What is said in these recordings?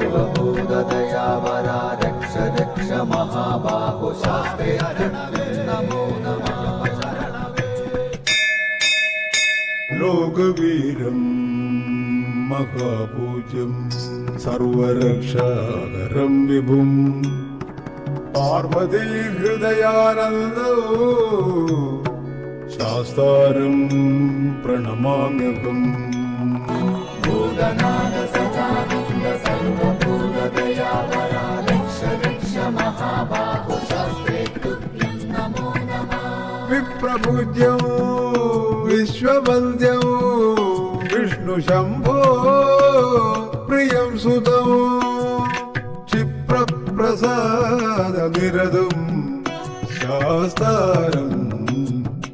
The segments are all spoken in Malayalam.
സർവഭൂതദയാവരാ രക്ഷ രക്ഷ മഹാബാഹു ശാസ്ത്രേ നമോ നമഃ ശരണമേ. ലോകവീരം മഹാപൂജ്യം സർവരക്ഷാകരം വിഭും പാർവതീ ഹൃദയാനന്ദോ ശാസ്താരം പ്രണമാമ്യഹം. ഭൂതനാഥ സദാനന്ദ സർവഭൂതദയാവരാ രക്ഷ രക്ഷ മഹാബാഹു ശാസ്ത്രേ തുഭ്യം നമോ നമഃ. വിപ്രപൂജ്യം വിശ്വവന്ദ്യം വിഷ്ണു ശംഭോ പ്രിയം സുതം ക്ഷിപ്രപ്രസാദനിരതും ശാസ്താരം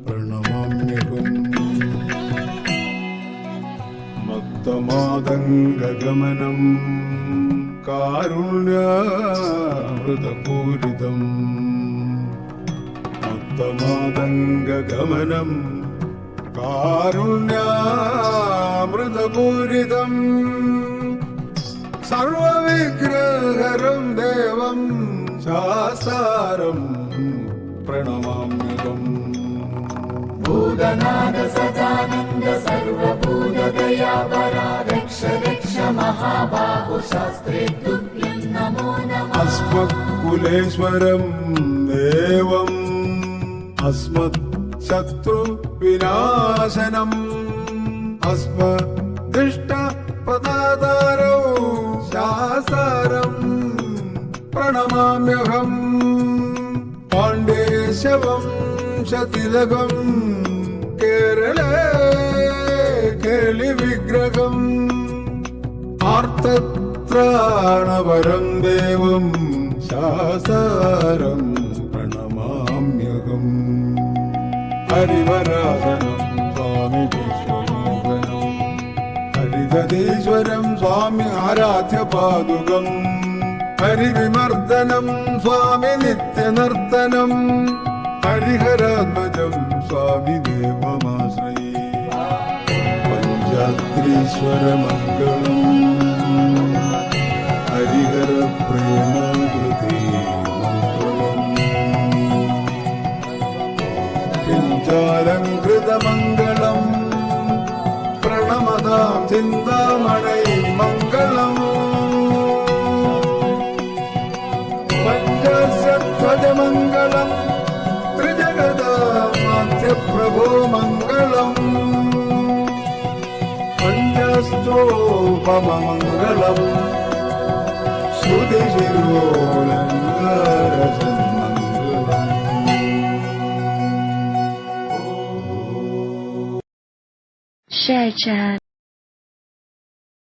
പ്രണമാമ്യഹം. മത്തമാതംഗഗമനം കാരുണ്യാമൃതപൂരിതം മത്തമാതംഗഗമനം കാരുണ്യാമൃതപൂരിതം സർവവിഗ്രഹരം ദേവം ശാസ്താരം പ്രണമാമ്യഹം. ഭൂതനാഥ സദാനന്ദ സർവഭൂതദയാവരാ രക്ഷ രക്ഷ മഹാബാഹു ശാസ്ത്രേ തുഭ്യം നമോ നമഃ. അസ്മത്കുലേശ്വരം ദേവം അസ്മത് ശത്രു വിനാശനം അസ്മദിഷ്ട പദാതാരോ ശാസ്താരം പ്രണമാമ്യഹം. പാണ്ഡേശവം ശതിലകം കേരളേ കേളി വിഗ്രഹം ആർത്തത്രാണവരം ദേവം ശാസ്താരം പ്രണമാമ്യഹം. ഹരിവരാസനം സ്വാമി വിശ്വമോഹനം ഹരിതീശ്വരം സ്വാമി ആരാധ്യ പാദുകം ഹരിവിമർദ്ദനം സ്വാമി നിത്യനർത്തനം ഹരിഹരാത്മജം സ്വാമി ദേവമാശ്രയേ. പഞ്ചാത്രീശ്വരമംഗളം ഹരിഹര പ്രേമാകൃതി കിഞ്ചാലങ്കൃതമംഗളം പ്രണമതാം ചിന്താമണൈ മംഗളം. പഞ്ചസധ്വജമംഗളം ത്രിജഗദാമാധ്യപ്രഭോ മംഗളം പഞ്ചസ്തോപമംഗളം ശ്രുതിശിരോലങ്കാരസന്മംഗളം. Share chat.